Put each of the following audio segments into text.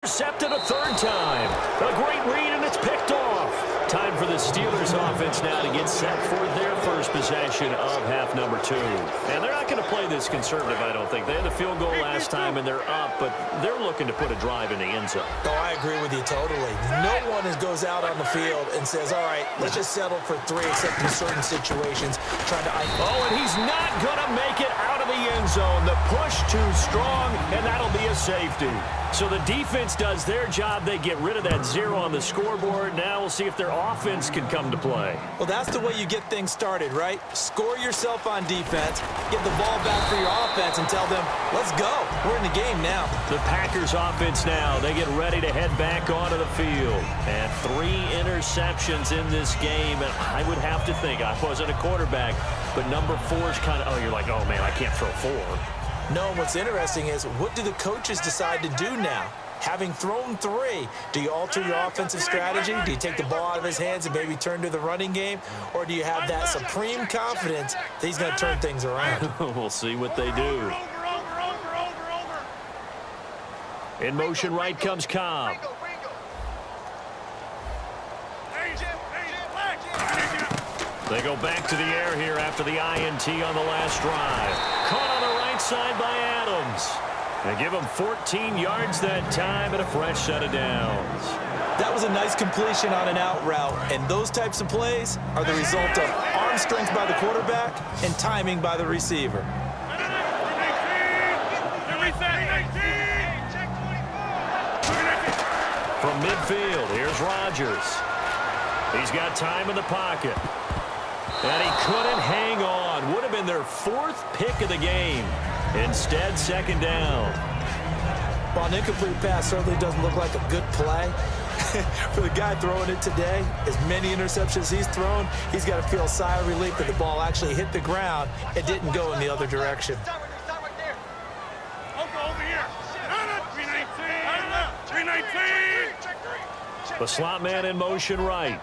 Intercepted a third time. A great read, and it's picked off. Time for the Steelers offense now to get set for their first possession of half number 2. And they're not going to play this conservative, I don't think. They had the field goal last time, and they're up, but they're looking to put a drive in the end zone. Oh, I agree with you totally. No one goes out on the field and says, all right, let's just settle for 3, except in certain situations. Oh, and he's not going to make it out of the end zone. The push too strong, and that'll be a safety. So the defense does their job. They get rid of that 0 on the scoreboard. Now we'll see if their offense can come to play. Well, that's the way you get things started, right? Score yourself on defense, get the ball back for your offense, and tell them, let's go. We're in the game now. The Packers offense now, they get ready to head back onto the field. And 3 interceptions in this game. And I would have to think, I wasn't a quarterback, but number 4 is kind of, oh, you're like, oh, man, I can't throw 4. No, what's interesting is, what do the coaches decide to do now? Having thrown 3, do you alter your offensive strategy? Do you take the ball out of his hands and maybe turn to the running game? Or do you have that supreme confidence that he's going to turn things around? We'll see what they do. In motion right comes Cobb. They go back to the air here after the INT on the last drive. Caught on the right side by Adams. They give him 14 yards that time and a fresh set of downs. That was a nice completion on an out route, and those types of plays are the result of arm strength by the quarterback and timing by the receiver. From midfield, here's Rodgers. He's got time in the pocket. And he couldn't hang on. Would have been their 4th pick of the game. Instead, second down. Well, an incomplete pass certainly doesn't look like a good play. For the guy throwing it today, as many interceptions he's thrown, he's got to feel a sigh of relief that the ball actually hit the ground and didn't go in the other direction. The slot man in motion right.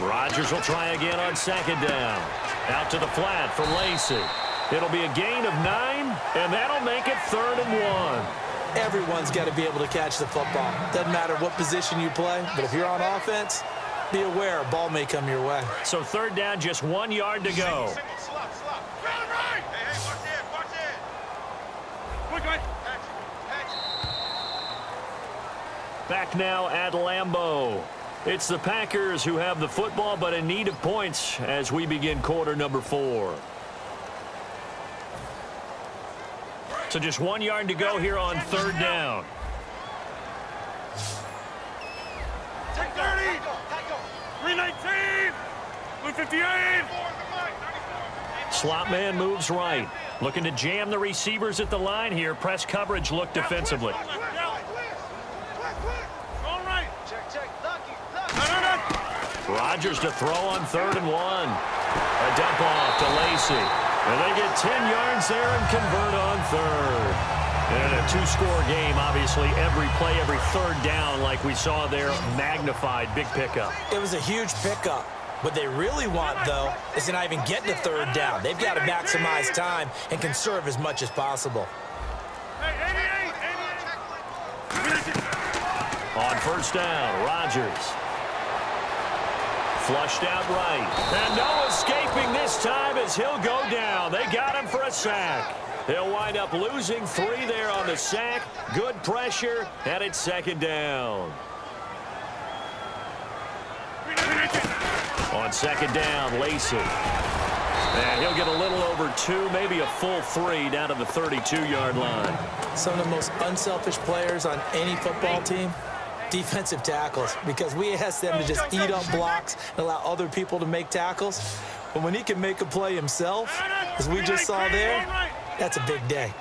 Rodgers will try again on second down. Out to the flat for Lacy. It'll be a gain of 9, and that'll make it 3rd and 1. Everyone's got to be able to catch the football. Doesn't matter what position you play, but if you're on offense, be aware a ball may come your way. So 3rd down, just 1 yard to go. Back now at Lambeau. It's the Packers who have the football, but in need of points as we begin quarter number 4. So just 1 yard to go here on 3rd down. Take 30. 319. 158. Slot man moves right. Looking to jam the receivers at the line here. Press coverage look defensively. Rodgers to throw on 3rd and 1. A dump off to Lacy. And they get 10 yards there and convert on 3rd. And a 2-score game, obviously, every play, every 3rd down, like we saw there, magnified, big pickup. It was a huge pickup. What they really want, though, is to not even get to 3rd down. They've got to maximize time and conserve as much as possible. On 1st down, Rodgers. Flushed out right. And no escaping this time as he'll go down. They got him for a sack. They'll wind up losing 3 there on the sack. Good pressure, and it's 2nd down. On 2nd down, Lacy. And he'll get a little over 2, maybe a full 3 down to the 32-yard line. Some of the most unselfish players on any football team, defensive tackles, because we ask them to just eat up blocks and allow other people to make tackles. But when he can make a play himself, as we just saw there, that's a big day.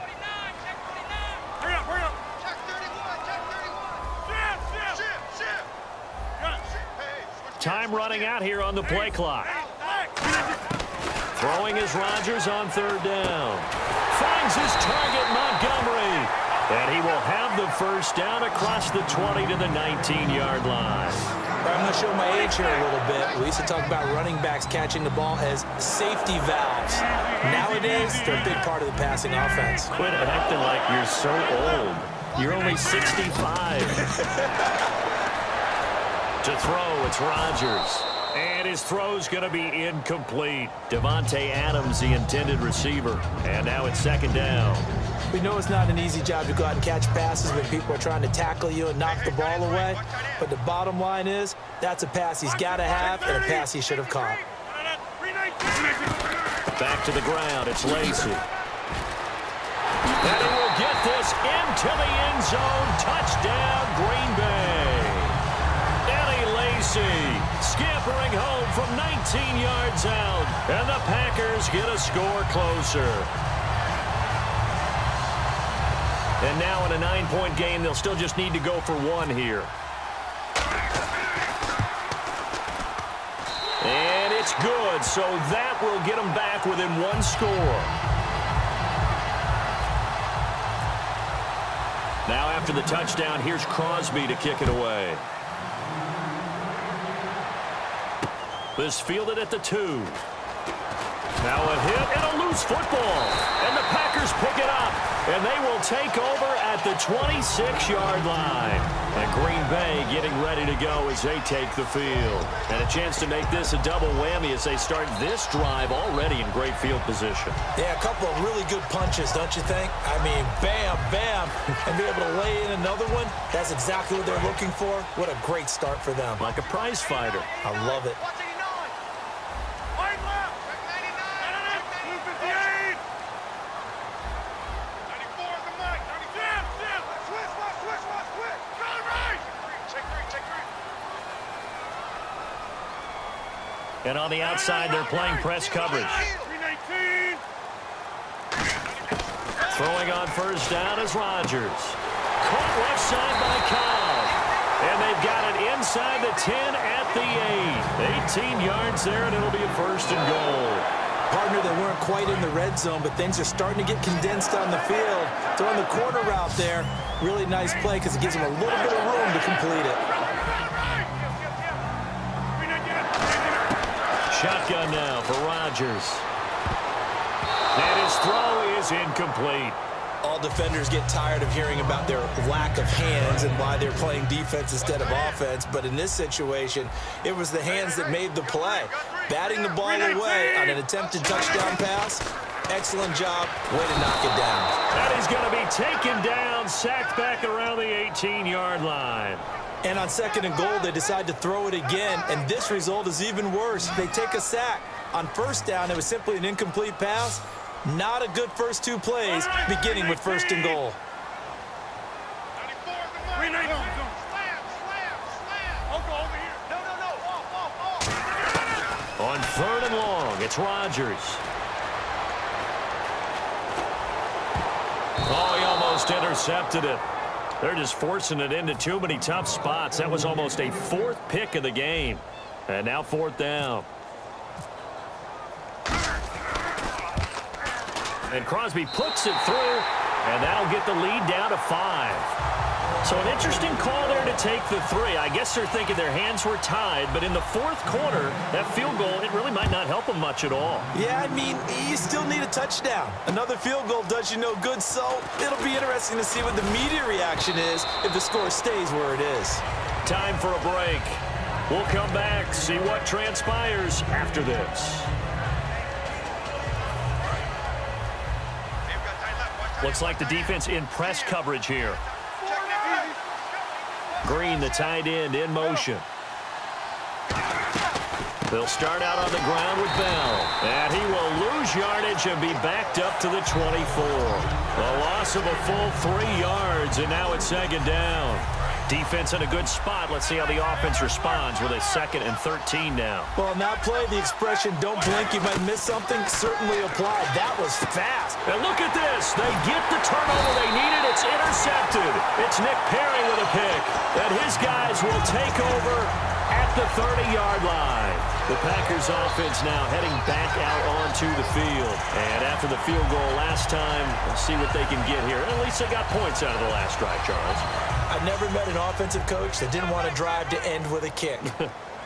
Time running out here on the play clock. Throwing is Rodgers on 3rd down. Finds his target, Montgomery. And he will have the first down across the 20 to the 19-yard line. I'm going to show my age here a little bit. We used to talk about running backs catching the ball as safety valves. Nowadays, they're a big part of the passing offense. Quit acting like you're so old. You're only 65. To throw, it's Rodgers. And his throw's going to be incomplete. Devontae Adams, the intended receiver. And now it's second down. We know it's not an easy job to go out and catch passes when people are trying to tackle you and knock the ball away. But the bottom line is, that's a pass he's got to have and a pass he should have caught. Back to the ground, it's Lacy. And he will get this into the end zone. Touchdown, Green Bay. Eddie Lacy scampering home from 19 yards out. And the Packers get a score closer. And now in a 9-point game, they'll still just need to go for one here. And it's good, so that will get them back within one score. Now after the touchdown, here's Crosby to kick it away. This fielded at the 2. Now a hit and a loose football. And the Packers pick it up. And they will take over at the 26-yard line. And Green Bay getting ready to go as they take the field. And a chance to make this a double whammy as they start this drive already in great field position. Yeah, a couple of really good punches, don't you think? I mean, bam, bam, and be able to lay in another one. That's exactly what they're looking for. What a great start for them. Like a prize fighter. I love it. And on the outside, they're playing press coverage. Throwing on first down is Rodgers. Caught left side by Cobb. And they've got it inside the 10 at the 8. 18 yards there, and it'll be a first and goal. Partner, they weren't quite in the red zone, but things are starting to get condensed on the field. Throwing the corner route there, really nice play because it gives them a little bit of room to complete it. Shotgun now for Rodgers. And his throw is incomplete. All defenders get tired of hearing about their lack of hands and why they're playing defense instead of offense. But in this situation, it was the hands that made the play. Batting the ball away on an attempted touchdown pass. Excellent job. Way to knock it down. And he's going to be taken down, sacked back around the 18-yard line. And on second and goal, they decide to throw it again, and this result is even worse. They take a sack. On first down, it was simply an incomplete pass. Not a good first two plays, beginning with first and goal. On third and long, it's Rodgers. Oh, he almost intercepted it. They're just forcing it into too many tough spots. That was almost a fourth pick of the game. And now fourth down. And Crosby puts it through, and that'll get the lead down to 5. So an interesting call there to take the 3. I guess they're thinking their hands were tied, but in the fourth quarter, that field goal, it really might not help them much at all. Yeah, I mean, you still need a touchdown. Another field goal does you no good, so it'll be interesting to see what the media reaction is if the score stays where it is. Time for a break. We'll come back, see what transpires after this. Looks like the defense in press coverage here. Green, the tight end, in motion. They'll start out on the ground with Bell. And he will lose yardage and be backed up to the 24. A loss of a full 3 yards, and now it's second down. Defense in a good spot. Let's see how the offense responds with a 2nd and 13 now. Well, on that play, the expression, don't blink, you might miss something, certainly applied. That was fast. And look at this. They get the turnover they needed. It's intercepted. It's Nick Perry with a pick. And his guys will take over at the 30-yard line. The Packers offense now heading back out onto the field. And after the field goal last time, we'll see what they can get here. At least they got points out of the last drive, Charles. I've never met an offensive coach that didn't want to drive to end with a kick.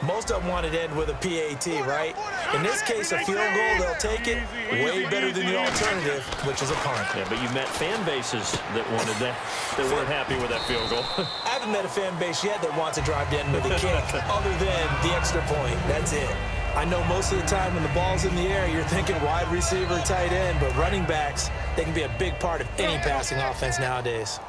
Most of them wanted to end with a PAT, right? In this case, a field goal, they'll take it. Way better than the alternative, which is a punt. Yeah, but you met fan bases that wanted that weren't happy with that field goal. I haven't met a fan base yet that wants to drive to end with a kick, other than the extra point. That's it. I know most of the time when the ball's in the air, you're thinking wide receiver, tight end, but running backs, they can be a big part of any passing offense nowadays.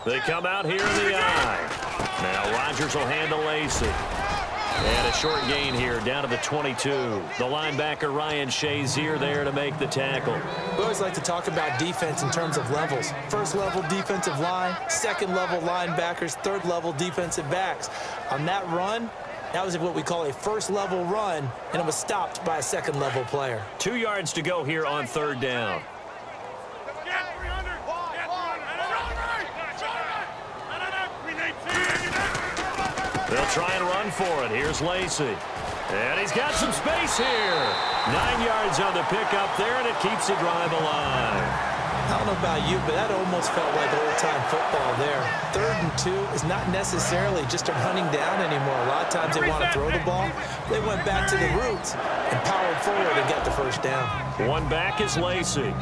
They come out here in the eye. Now Rodgers will handle Lacey. And a short gain here down to the 22. The linebacker Ryan Shazier there to make the tackle. We always like to talk about defense in terms of levels. First level defensive line, second level linebackers, third level defensive backs. On that run, that was what we call a first level run, and it was stopped by a second level player. 2 yards to go here on third down. They'll try and run for it. Here's Lacey. And he's got some space here. 9 yards on the pickup there, and it keeps the drive alive. I don't know about you, but that almost felt like old-time football there. 3rd and 2 is not necessarily just a running down anymore. A lot of times they want to throw the ball. They went back to the roots and powered forward and got the first down. One back is Lacey.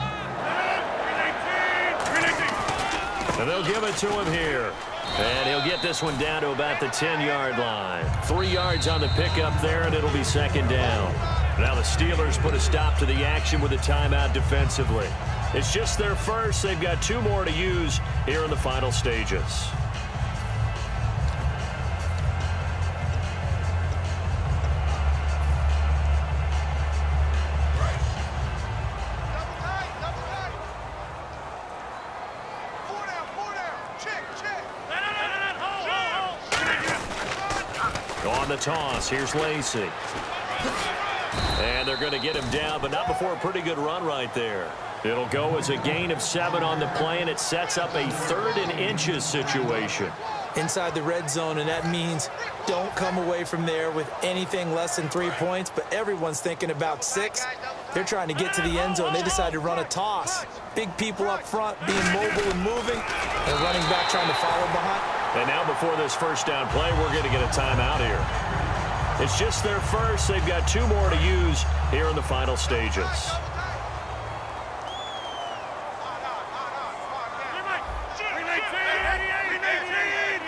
And they'll give it to him here. And he'll get this one down to about the 10-yard line. 3 yards on the pickup there, and it'll be second down. Now the Steelers put a stop to the action with a timeout defensively. It's just their first. They've got 2 more to use here in the final stages. On the toss, here's Lacey. And they're going to get him down, but not before a pretty good run right there. It'll go as a gain of 7 on the play, and it sets up a 3rd and inches situation. Inside the red zone, and that means don't come away from there with anything less than 3 points, but everyone's thinking about 6. They're trying to get to the end zone. They decide to run a toss. Big people up front being mobile and moving, and running back trying to follow behind. And now before this first down play, we're going to get a timeout here. It's just their first. They've got 2 more to use here in the final stages.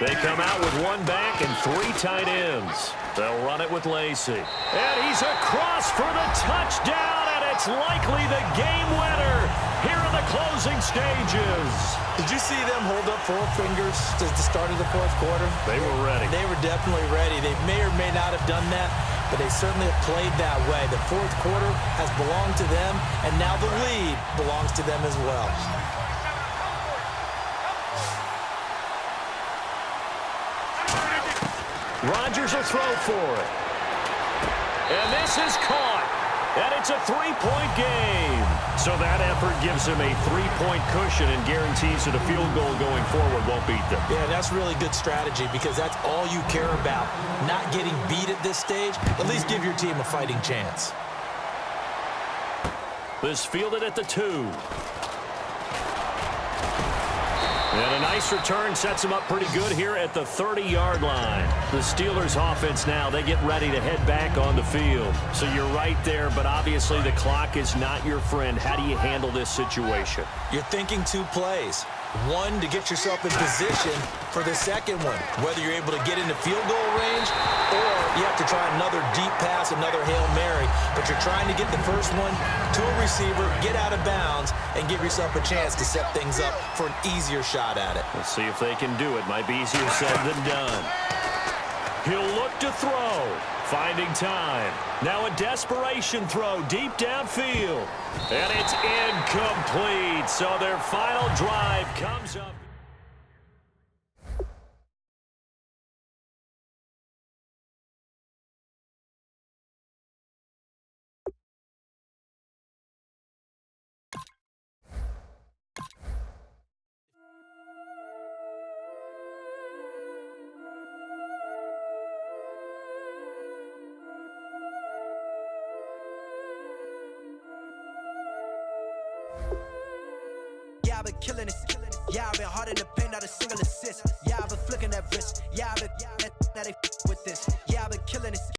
They come out with 1 back and 3 tight ends. They'll run it with Lacey. And he's across for the touchdown, and it's likely the game winner here in the closing stages. Did you see them hold up 4 fingers at the start of the 4th quarter? They were ready. They were definitely ready. They may or may not have done that, but they certainly have played that way. The 4th quarter has belonged to them, and now the lead belongs to them as well. Rodgers will throw for it. And this is caught. And it's a 3-point game. So that effort gives him a 3-point cushion and guarantees that a field goal going forward won't beat them. Yeah, that's really good strategy because that's all you care about. Not getting beat at this stage. At least give your team a fighting chance. This fielded at the 2. And a nice return sets him up pretty good here at the 30-yard line. The Steelers offense now, they get ready to head back on the field. So you're right there, but obviously the clock is not your friend. How do you handle this situation? You're thinking 2 plays. 1 to get yourself in position for the second one, whether you're able to get into field goal range or you have to try another deep pass, another Hail Mary. But you're trying to get the first one to a receiver, get out of bounds, and give yourself a chance to set things up for an easier shot at it. Let's see if they can do it. Might be easier said than done. He'll look to throw. Finding time. Now a desperation throw deep downfield. And it's incomplete. So their final drive comes up. been killing it. Yeah, I've been hard in the paint, not a single assist. Yeah, I've been flicking that wrist. Yeah, I've been now they with this. Yeah, I've been killing it.